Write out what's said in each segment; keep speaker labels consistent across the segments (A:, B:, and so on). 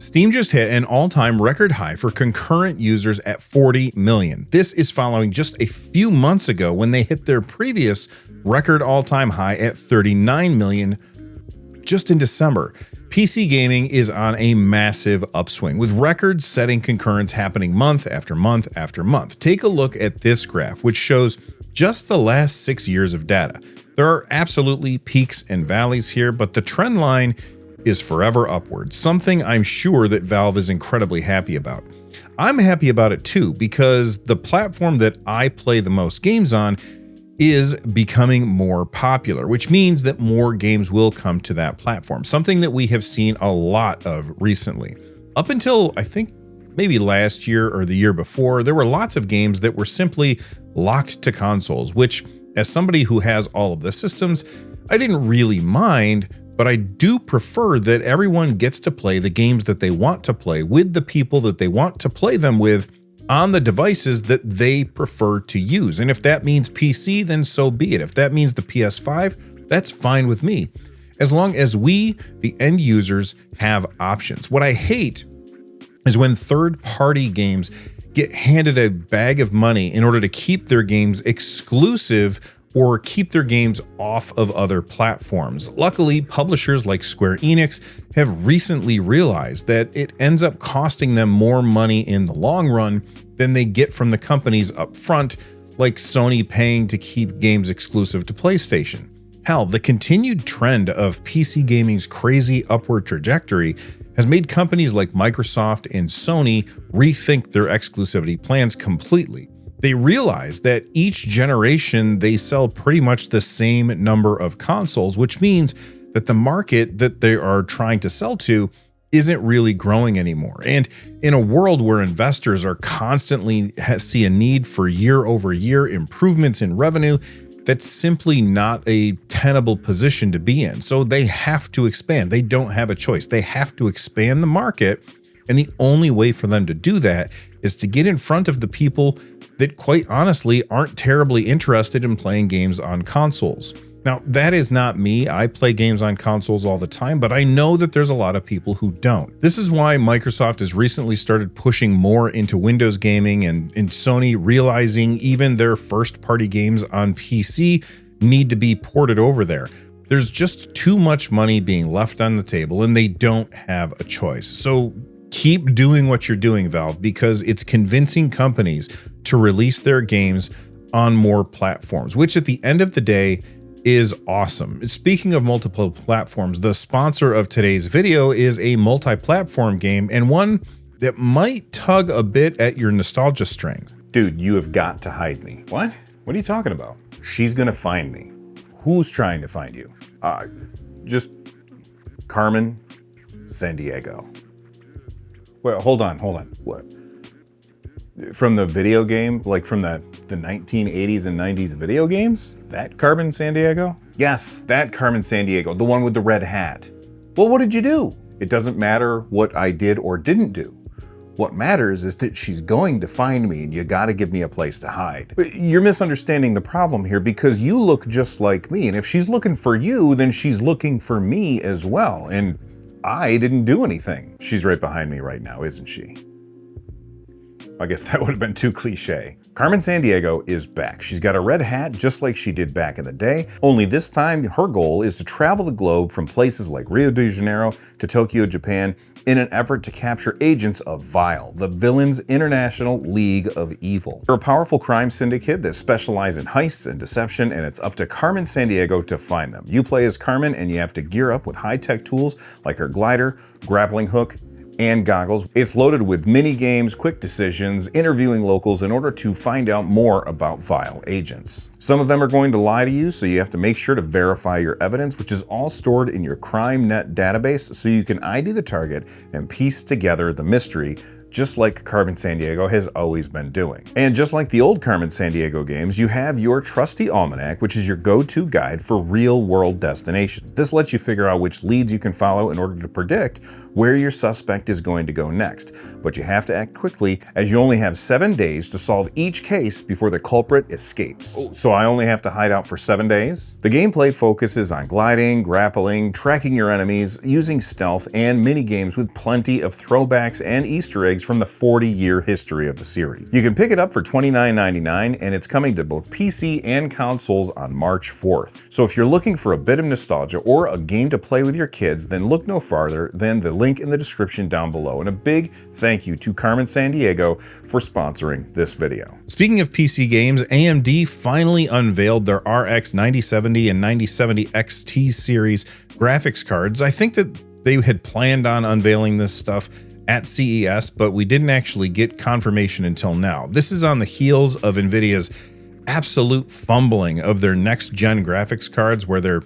A: Steam just hit an all-time record high for concurrent users at 40 million. This is following just a few months ago when they hit their previous record all-time high at 39 million just in December. PC gaming is on a massive upswing, with record-setting concurrents happening month after month after month. Take a look at this graph, which shows just the last 6 years of data. There are absolutely peaks and valleys here, but the trend line is forever upward, something I'm sure that Valve is incredibly happy about. I'm happy about it too, because the platform that I play the most games on is becoming more popular, which means that more games will come to that platform, something that we have seen a lot of recently. Up until, I think, maybe last year or the year before, there were lots of games that were simply locked to consoles, which, as somebody who has all of the systems, I didn't really mind, but I do prefer that everyone gets to play the games that they want to play with the people that they want to play them with on the devices that they prefer to use. And if that means PC, then so be it. If that means the PS5, that's fine with me, as long as we, the end users, have options. What I hate is when third-party games get handed a bag of money in order to keep their games exclusive or keep their games off of other platforms. Luckily, publishers like Square Enix have recently realized that it ends up costing them more money in the long run than they get from the companies up front, like Sony paying to keep games exclusive to PlayStation. Hell, the continued trend of PC gaming's crazy upward trajectory has made companies like Microsoft and Sony rethink their exclusivity plans completely. They realize that each generation they sell pretty much the same number of consoles, which means that the market that they are trying to sell to isn't really growing anymore. And in a world where investors are constantly see a need for year-over-year improvements in revenue, that's simply not a tenable position to be in. So they have to expand. They don't have a choice. They have to expand the market. And the only way for them to do that is to get in front of the people that, quite honestly, aren't terribly interested in playing games on consoles. Now, that is not me. I play games on consoles all the time, but I know that there's a lot of people who don't. This is why Microsoft has recently started pushing more into Windows gaming, and Sony realizing even their first-party games on PC need to be ported over there. There's just too much money being left on the table, and they don't have a choice. So keep doing what you're doing, Valve, because it's convincing companies to release their games on more platforms, which at the end of the day is awesome. Speaking of multiple platforms, the sponsor of today's video is a multi-platform game, and one that might tug a bit at your nostalgia strings.
B: Dude, you have got to hide me.
A: What? What are you talking about?
B: She's gonna find me. Who's trying to find you? Just Carmen, Sandiego. Wait, hold on. What? From the video game, like from the 1980s and 90s video games? That Carmen Sandiego? Yes, that Carmen Sandiego, the one with the red hat. Well, what did you do? It doesn't matter what I did or didn't do. What matters is that she's going to find me, and you gotta give me a place to hide. But you're misunderstanding the problem here, because you look just like me, and if she's looking for you, then she's looking for me as well, and I didn't do anything. She's right behind me right now, isn't she? I guess that would have been too cliche. Carmen Sandiego is back. She's got a red hat just like she did back in the day, only this time her goal is to travel the globe from places like Rio de Janeiro to Tokyo, Japan, in an effort to capture agents of Vile, the villain's international league of evil. They're a powerful crime syndicate that specialize in heists and deception, and it's up to Carmen Sandiego to find them. You play as Carmen, and you have to gear up with high-tech tools like her glider, grappling hook, and goggles. It's loaded with mini games, quick decisions, interviewing locals in order to find out more about Vile agents. Some of them are going to lie to you, so you have to make sure to verify your evidence, which is all stored in your CrimeNet database, so you can ID the target and piece together the mystery just like Carmen Sandiego has always been doing. And just like the old Carmen Sandiego games, you have your trusty almanac, which is your go-to guide for real-world destinations. This lets you figure out which leads you can follow in order to predict where your suspect is going to go next. But you have to act quickly, as you only have 7 days to solve each case before the culprit escapes. So I only have to hide out for 7 days? The gameplay focuses on gliding, grappling, tracking your enemies, using stealth, and mini-games with plenty of throwbacks and Easter eggs from the 40-year history of the series. You can pick it up for $29.99, and it's coming to both PC and consoles on March 4th. So if you're looking for a bit of nostalgia or a game to play with your kids, then look no farther than the link in the description down below. And a big thank you to Carmen Sandiego for sponsoring this video.
A: Speaking of PC games, AMD finally unveiled their RX 9070 and 9070 XT series graphics cards. I think that they had planned on unveiling this stuff at CES, but we didn't actually get confirmation until now. This is on the heels of NVIDIA's absolute fumbling of their next-gen graphics cards, where they're,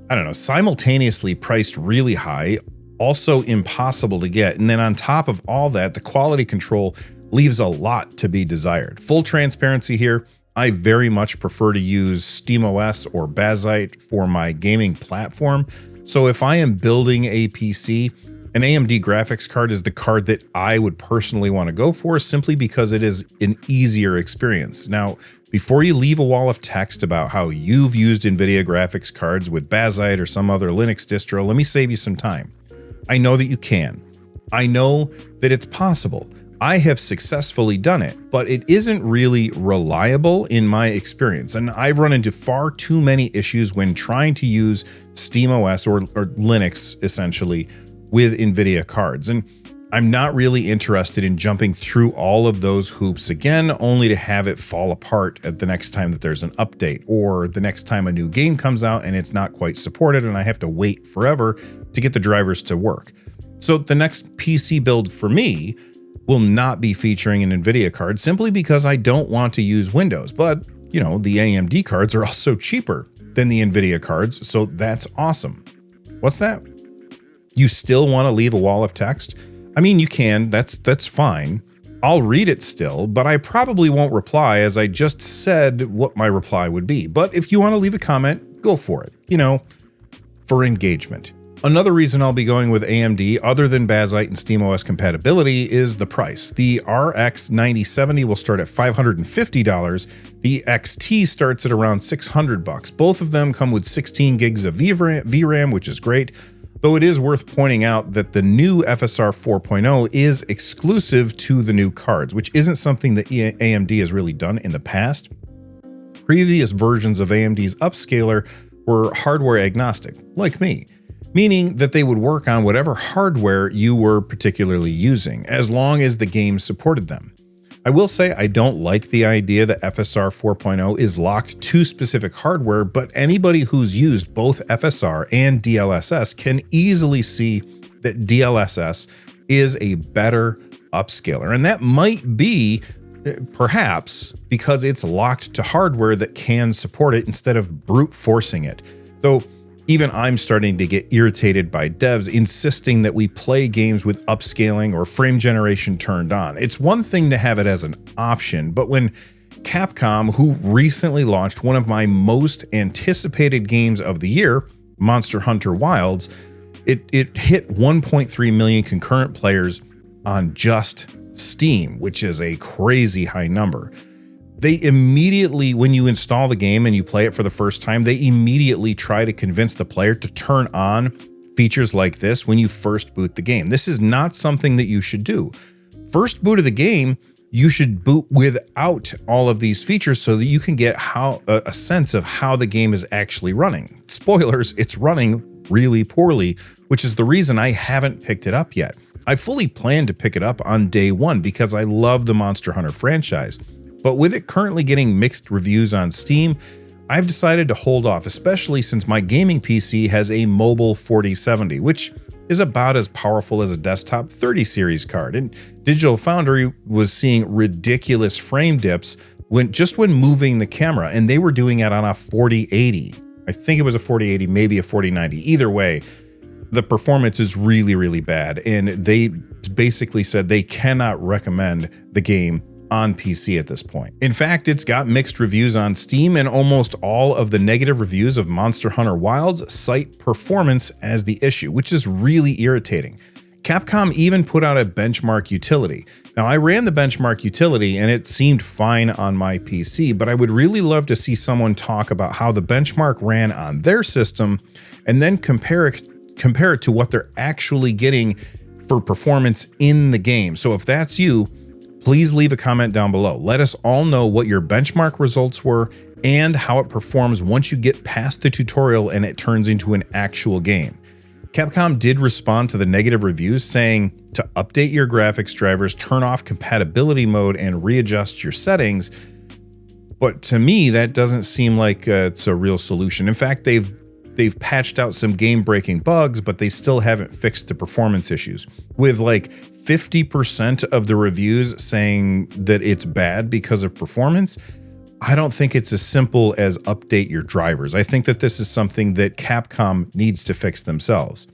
A: I don't know, simultaneously priced really high, also impossible to get, and then on top of all that, the quality control leaves a lot to be desired. Full transparency here, I very much prefer to use SteamOS or Bazzite for my gaming platform, so if I am building a PC, an AMD graphics card is the card that I would personally want to go for, simply because it is an easier experience. Now, before you leave a wall of text about how you've used NVIDIA graphics cards with Bazzite or some other Linux distro, let me save you some time. I know that you can. I know that it's possible. I have successfully done it, but it isn't really reliable in my experience. And I've run into far too many issues when trying to use SteamOS or Linux, essentially, with NVIDIA cards. And I'm not really interested in jumping through all of those hoops again, only to have it fall apart at the next time that there's an update, or the next time a new game comes out and it's not quite supported and I have to wait forever to get the drivers to work. So the next PC build for me will not be featuring an NVIDIA card, simply because I don't want to use Windows. But, you know, the AMD cards are also cheaper than the NVIDIA cards, so that's awesome. What's that? You still want to leave a wall of text? I mean, you can, that's fine. I'll read it still, but I probably won't reply, as I just said what my reply would be. But if you want to leave a comment, go for it, you know, for engagement. Another reason I'll be going with AMD, other than Bazzite and SteamOS compatibility, is the price. The RX 9070 will start at $550. The XT starts at around $600. Both of them come with 16 gigs of VRAM, which is great. Though it is worth pointing out that the new FSR 4.0 is exclusive to the new cards, which isn't something that AMD has really done in the past. Previous versions of AMD's upscaler were hardware agnostic, like me, meaning that they would work on whatever hardware you were particularly using, as long as the game supported them. I will say I don't like the idea that FSR 4.0 is locked to specific hardware, but anybody who's used both FSR and DLSS can easily see that DLSS is a better upscaler. And that might be, perhaps, because it's locked to hardware that can support it instead of brute forcing it. Though even I'm starting to get irritated by devs insisting that we play games with upscaling or frame generation turned on. It's one thing to have it as an option, but when Capcom, who recently launched one of my most anticipated games of the year, Monster Hunter Wilds, it hit 1.3 million concurrent players on just Steam, which is a crazy high number. They immediately, when you install the game and you play it for the first time, they immediately try to convince the player to turn on features like this when you first boot the game. This is not something that you should do. First boot of the game, you should boot without all of these features so that you can get a sense of how the game is actually running. Spoilers, it's running really poorly, which is the reason I haven't picked it up yet. I fully plan to pick it up on day one because I love the Monster Hunter franchise. But with it currently getting mixed reviews on Steam, I've decided to hold off, especially since my gaming PC has a mobile 4070, which is about as powerful as a desktop 30 series card. And Digital Foundry was seeing ridiculous frame dips when moving the camera, and they were doing it on a 4080. I think it was a 4080, maybe a 4090. Either way, the performance is really, really bad, and they basically said they cannot recommend the game on PC at this point. In fact, it's got mixed reviews on Steam, and almost all of the negative reviews of Monster Hunter Wilds cite performance as the issue, which is really irritating. Capcom even put out a benchmark utility. Now, I ran the benchmark utility and it seemed fine on my PC, but I would really love to see someone talk about how the benchmark ran on their system and then compare it to what they're actually getting for performance in the game. So if that's you, please leave a comment down below. Let us all know what your benchmark results were and how it performs once you get past the tutorial and it turns into an actual game. Capcom did respond to the negative reviews, saying to update your graphics drivers, turn off compatibility mode, and readjust your settings. But to me, that doesn't seem like it's a real solution. In fact, they've patched out some game-breaking bugs, but they still haven't fixed the performance issues. With like 50% of the reviews saying that it's bad because of performance, I don't think it's as simple as update your drivers. I think that this is something that Capcom needs to fix themselves.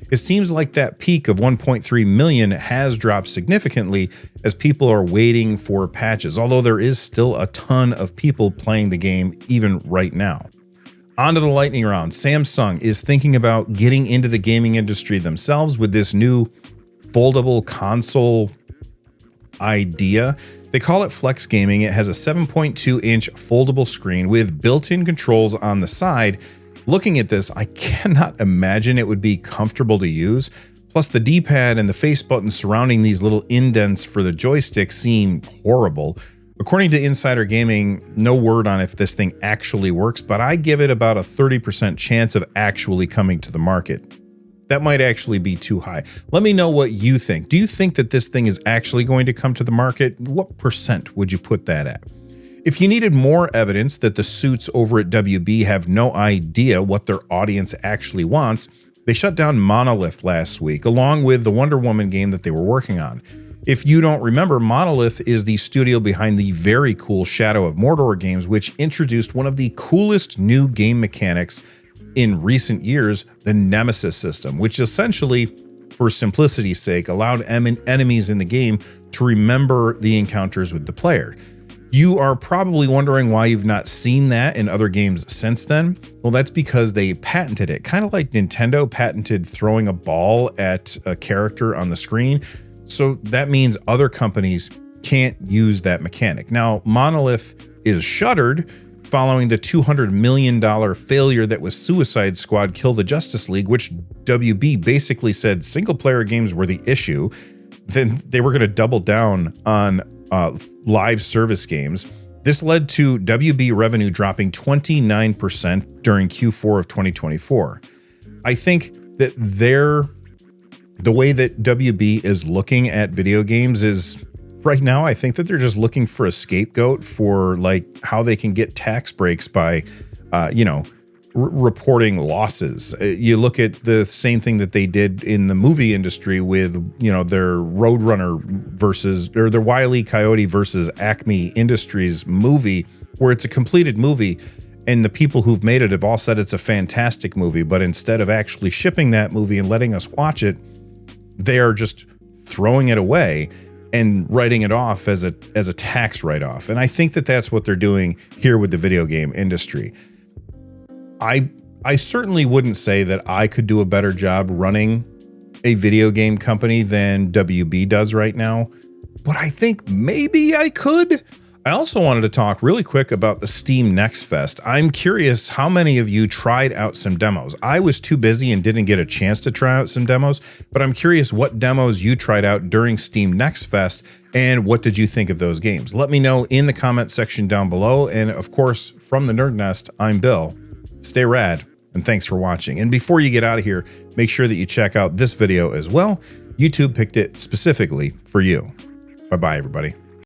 A: It seems like that peak of 1.3 million has dropped significantly as people are waiting for patches, although there is still a ton of people playing the game even right now. On to the lightning round. Samsung is thinking about getting into the gaming industry themselves with this new foldable console idea. They call it Flex Gaming. It has a 7.2-inch foldable screen with built-in controls on the side. Looking at this, I cannot imagine it would be comfortable to use. Plus, the D-pad and the face buttons surrounding these little indents for the joystick seem horrible. According to Insider Gaming, no word on if this thing actually works, but I give it about a 30% chance of actually coming to the market. That might actually be too high. Let me know what you think. Do you think that this thing is actually going to come to the market? What percent would you put that at? If you needed more evidence that the suits over at WB have no idea what their audience actually wants, they shut down Monolith last week, along with the Wonder Woman game that they were working on. If you don't remember, Monolith is the studio behind the very cool Shadow of Mordor games, which introduced one of the coolest new game mechanics in recent years, the Nemesis system, which essentially, for simplicity's sake, allowed enemies in the game to remember the encounters with the player. You are probably wondering why you've not seen that in other games since then. Well, that's because they patented it, kind of like Nintendo patented throwing a ball at a character on the screen. So that means other companies can't use that mechanic. Now, Monolith is shuttered following the $200 million failure that was Suicide Squad Kill the Justice League, which WB basically said single-player games were the issue. Then they were going to double down on live service games. This led to WB revenue dropping 29% during Q4 of 2024. I think that the way that WB is looking at video games is right now, I think that they're just looking for a scapegoat for like how they can get tax breaks by, reporting losses. You look at the same thing that they did in the movie industry with, their Roadrunner or their Wile E. Coyote versus Acme Industries movie, where it's a completed movie. And the people who've made it have all said it's a fantastic movie, but instead of actually shipping that movie and letting us watch it, they are just throwing it away and writing it off as a tax write-off. And I think that that's what they're doing here with the video game industry. I certainly wouldn't say that I could do a better job running a video game company than WB does right now, but I think maybe I could. I also wanted to talk really quick about the Steam Next Fest. I'm curious how many of you tried out some demos. I was too busy and didn't get a chance to try out some demos, but I'm curious what demos you tried out during Steam Next Fest and what did you think of those games? Let me know in the comment section down below. And of course, from the Nerd Nest, I'm Bill. Stay rad, and thanks for watching. And before you get out of here, make sure that you check out this video as well. YouTube picked it specifically for you. Bye-bye, everybody.